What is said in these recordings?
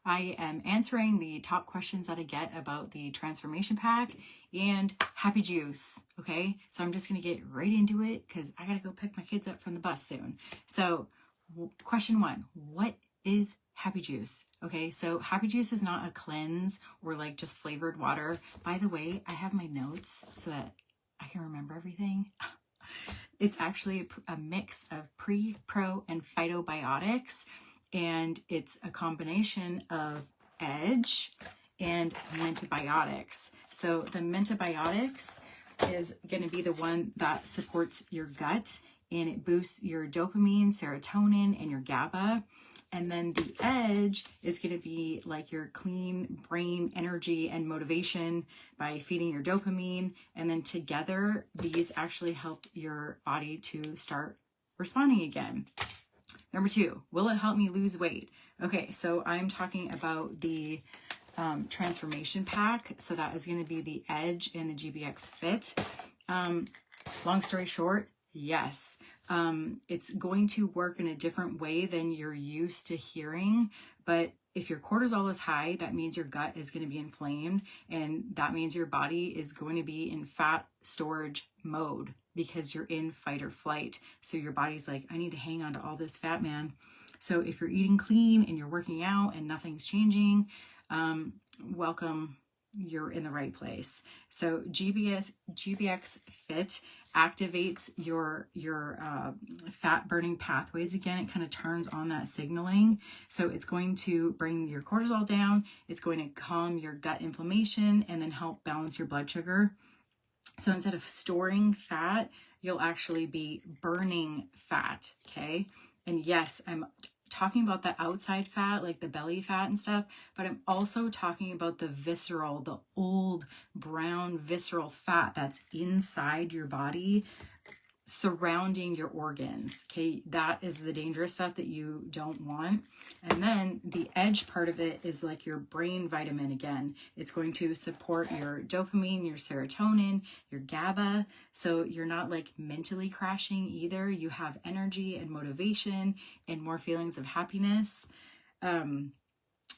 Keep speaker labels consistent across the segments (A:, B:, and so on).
A: I am answering the top questions that I get about the transformation pack and Happy Juice. Okay, so I'm just gonna get right into it because I gotta go pick my kids up from the bus soon. So, question one: what is Happy Juice? Okay, so Happy Juice is not a cleanse or like just flavored water. By the way, I have my notes so that I can remember everything. It's actually a mix of pre, pro, and phytobiotics, and it's a combination of edge and mentobiotics. So the mentobiotics is going to be the one that supports your gut, and it boosts your dopamine, serotonin, and your GABA. And then the edge is going to be like your clean brain energy and motivation by feeding your dopamine. And then together, these actually help your body to start responding again. Number two, will it help me lose weight? Okay, so I'm talking about the transformation pack. So that is going to be the Edge and the GBX Fit. Long story short, yes. It's going to work in a different way than you're used to hearing, but if your cortisol is high, that means your gut is going to be inflamed, and that means your body is going to be in fat storage mode because you're in fight or flight. So your body's like, I need to hang on to all this fat, man. So if you're eating clean and you're working out and nothing's changing, welcome, you're in the right place. So GBX Fit activates your fat burning pathways again. It kind of turns on that signaling. So it's going to bring your cortisol down. It's going to calm your gut inflammation and then help balance your blood sugar. So instead of storing fat, you'll actually be burning fat. Okay. And yes, I'm talking about the outside fat, like the belly fat and stuff, but I'm also talking about the visceral, the old brown visceral fat that's inside your body surrounding your organs. Okay, that is the dangerous stuff that you don't want. And then the edge part of it is like your brain vitamin again. It's going to support your dopamine, your serotonin, your GABA. So you're not like mentally crashing either. You have energy and motivation and more feelings of happiness.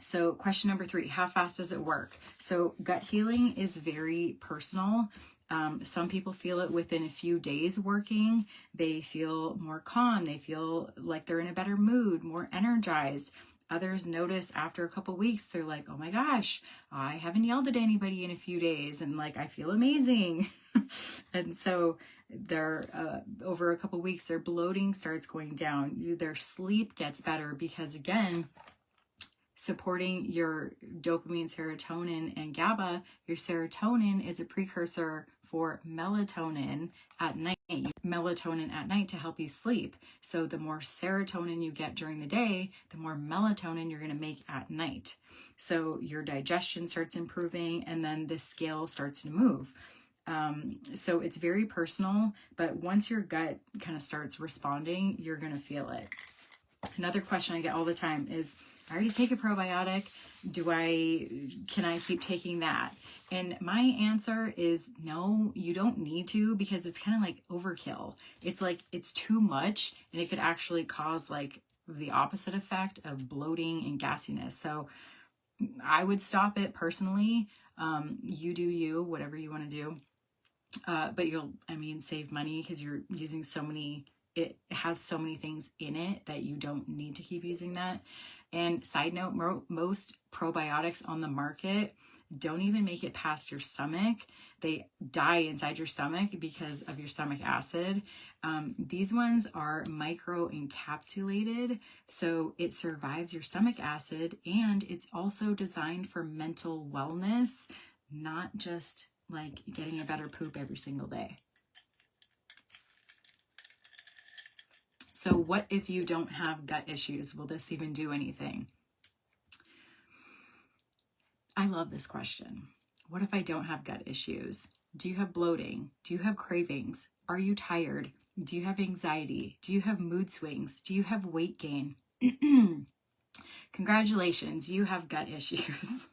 A: So question number three, how fast does it work? So gut healing is very personal. Some people feel it within a few days working. They feel more calm. They feel like they're in a better mood, more energized. Others notice after a couple weeks, they're like, oh my gosh, I haven't yelled at anybody in a few days. And like, I feel amazing. And so they're over a couple weeks, their bloating starts going down. Their sleep gets better because again, supporting your dopamine, serotonin, and GABA. Your serotonin is a precursor for melatonin at night. Melatonin at night to help you sleep. So the more serotonin you get during the day, the more melatonin you're going to make at night. So your digestion starts improving, and then the scale starts to move. So it's very personal, but once your gut kind of starts responding, you're going to feel it. Another question I get all the time is, I already take a probiotic. Can I keep taking that? And my answer is no, you don't need to, because it's kind of like overkill. It's like, it's too much, and it could actually cause like the opposite effect of bloating and gassiness. So I would stop it personally. You do you, whatever you want to do. But you'll, save money because you're using it has so many things in it that you don't need to keep using that. And side note, most probiotics on the market don't even make it past your stomach. They die inside your stomach because of your stomach acid. These ones are micro encapsulated, so it survives your stomach acid, and it's also designed for mental wellness, not just like getting a better poop every single day. So what if you don't have gut issues? Will this even do anything? I love this question. What if I don't have gut issues? Do you have bloating? Do you have cravings? Are you tired? Do you have anxiety? Do you have mood swings? Do you have weight gain? Congratulations, you have gut issues.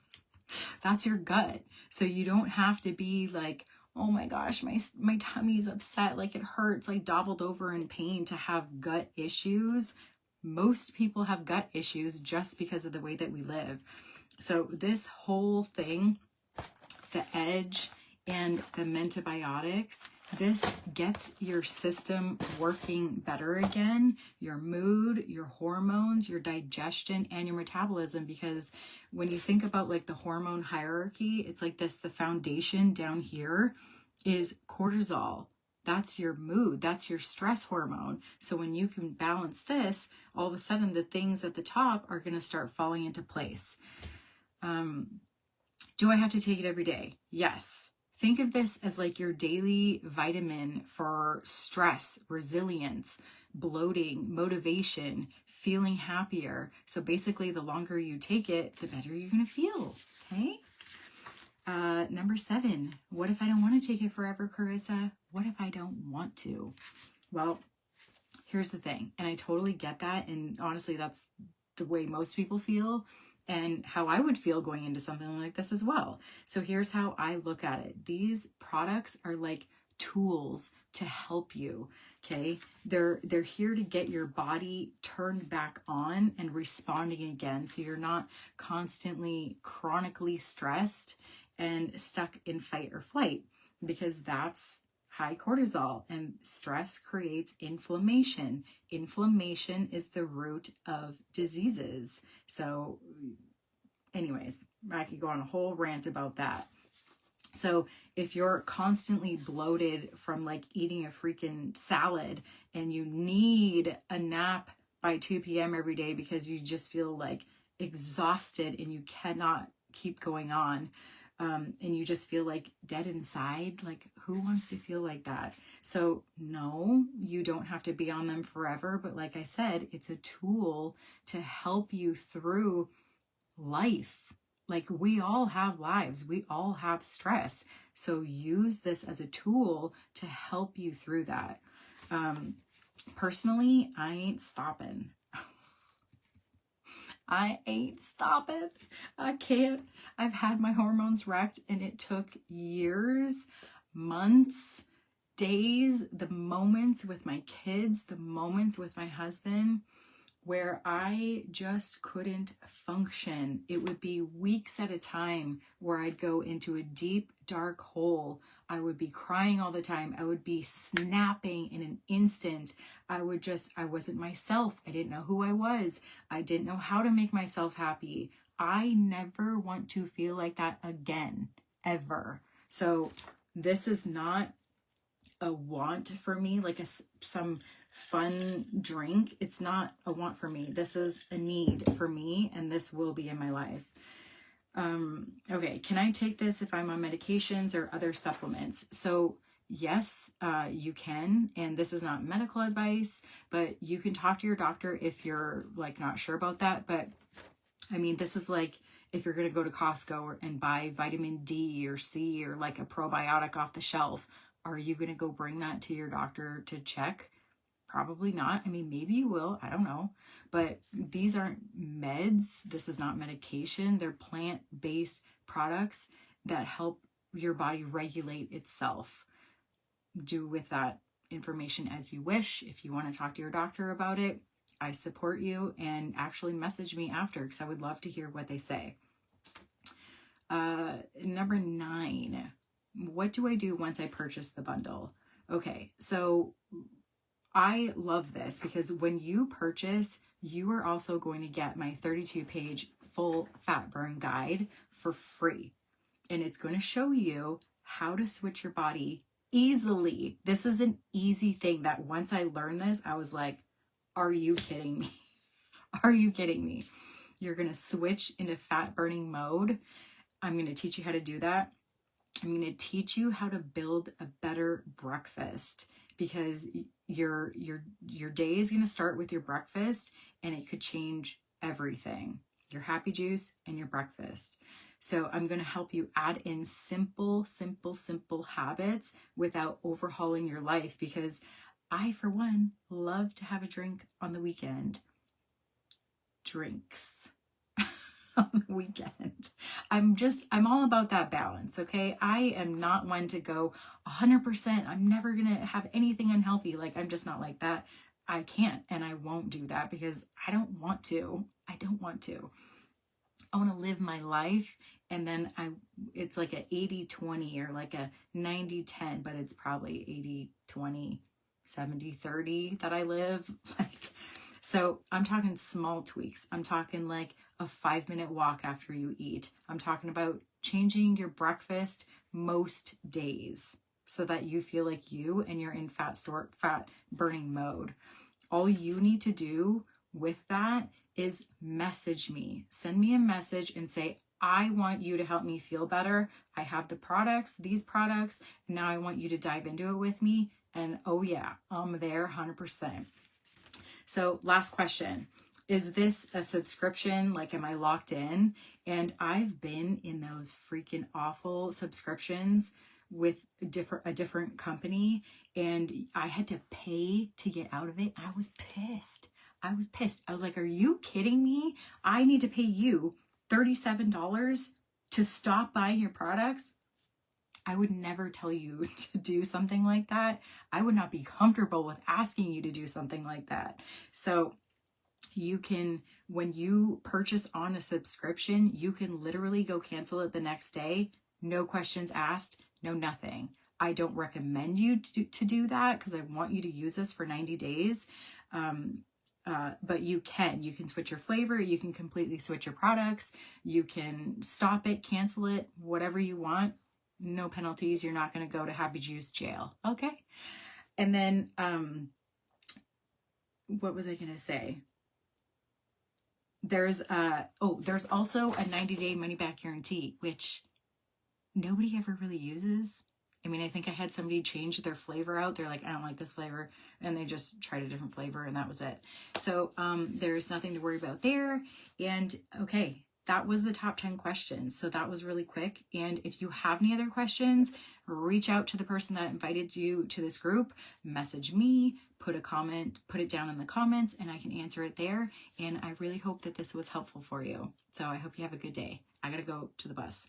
A: That's your gut. So you don't have to be like, oh my gosh, my tummy is upset, like it hurts, like doubled over in pain to have gut issues. Most people have gut issues just because of the way that we live. So this whole thing, the edge and the Mentibiotics, this gets your system working better again, your mood, your hormones, your digestion, and your metabolism. Because when you think about like the hormone hierarchy, it's like this, the foundation down here is cortisol. That's your mood. That's your stress hormone. So when you can balance this, all of a sudden the things at the top are going to start falling into place. Do I have to take it every day? Yes. Think of this as like your daily vitamin for stress, resilience, bloating, motivation, feeling happier. So basically, the longer you take it, the better you're going to feel. Okay. Number 7, what if I don't want to take it forever, Carissa? What if I don't want to? Well, here's the thing. And I totally get that. And honestly, that's the way most people feel and how I would feel going into something like this as well. So here's how I look at it. These products are like tools to help you. Okay. They're here to get your body turned back on and responding again. So you're not constantly chronically stressed and stuck in fight or flight, because that's high cortisol, and stress creates inflammation. Inflammation is the root of diseases. So anyways, I could go on a whole rant about that. So if you're constantly bloated from like eating a freaking salad and you need a nap by 2 p.m. every day because you just feel like exhausted and you cannot keep going on, and you just feel like dead inside, like who wants to feel like that? So no, you don't have to be on them forever. But like I said, it's a tool to help you through life. Like we all have lives, we all have stress. So use this as a tool to help you through that. Personally, I ain't stopping. I ain't stopping. I can't. I've had my hormones wrecked and it took years, months, days, the moments with my kids, the moments with my husband, where I just couldn't function. It would be weeks at a time where I'd go into a deep, dark hole. I would be crying all the time. I would be snapping in an instant. I wasn't myself. I didn't know who I was. I didn't know how to make myself happy. I never want to feel like that again, ever. So this is not a want for me, like some fun drink. It's not a want for me. This is a need for me, and this will be in my life. Okay, can I take this if I'm on medications or other supplements? So yes, you can, and this is not medical advice, but you can talk to your doctor if you're like not sure about that. But I mean, this is like if you're going to go to Costco and buy vitamin D or C or like a probiotic off the shelf, are you going to go bring that to your doctor to check? Probably not. I mean, maybe you will. I don't know. But these aren't meds. This is not medication. They're plant-based products that help your body regulate itself. Do with that information as you wish. If you want to talk to your doctor about it, I support you, and actually message me after because I would love to hear what they say. Number 9, what do I do once I purchase the bundle? Okay, so I love this because when you purchase, you are also going to get my 32-page full fat burn guide for free. And it's going to show you how to switch your body easily. This is an easy thing that once I learned this, I was like, are you kidding me? Are you kidding me? You're going to switch into fat burning mode. I'm going to teach you how to do that. I'm going to teach you how to build a better breakfast, because your day is going to start with your breakfast, and it could change everything. Your happy juice and your breakfast. So I'm going to help you add in simple habits without overhauling your life, because I, for one, love to have a drink on the weekend. Drinks on the weekend. I'm all about that balance, okay? I am not one to go 100%. I'm never going to have anything unhealthy. Like, I'm just not like that. I can't and I won't do that because I don't want to. I don't want to. I want to live my life, and then it's like a 80-20 or like a 90-10, but it's probably 80-20, 70-30 that I live. Like, so I'm talking small tweaks. I'm talking like a 5-minute walk after you eat. I'm talking about changing your breakfast most days so that you feel like you and you're in fat burning mode. All you need to do with that is message me. Send me a message and say, I want you to help me feel better. I have the products, these products, and now I want you to dive into it with me. And oh yeah, I'm there 100%. So last question. Is this a subscription? Like, am I locked in? And I've been in those freaking awful subscriptions with a different company, and I had to pay to get out of it. I was pissed. I was like, are you kidding me? I need to pay you $37 to stop buying your products? I would never tell you to do something like that. I would not be comfortable with asking you to do something like that. So you can, when you purchase on a subscription, you can literally go cancel it the next day. No questions asked, no nothing. I don't recommend you to do that because I want you to use this for 90 days. But you can switch your flavor. You can completely switch your products. You can stop it, cancel it, whatever you want. No penalties. You're not going to go to Happy Juice jail. Okay. And then, what was I going to say? There's also a 90-day money back guarantee, which nobody ever really uses. I mean, I think I had somebody change their flavor out. They're like, I don't like this flavor. And they just tried a different flavor and that was it. So there's nothing to worry about there. And okay, that was the top 10 questions. So that was really quick. And if you have any other questions, reach out to the person that invited you to this group, message me, put a comment, put it down in the comments, and I can answer it there. And I really hope that this was helpful for you. So I hope you have a good day. I gotta go to the bus.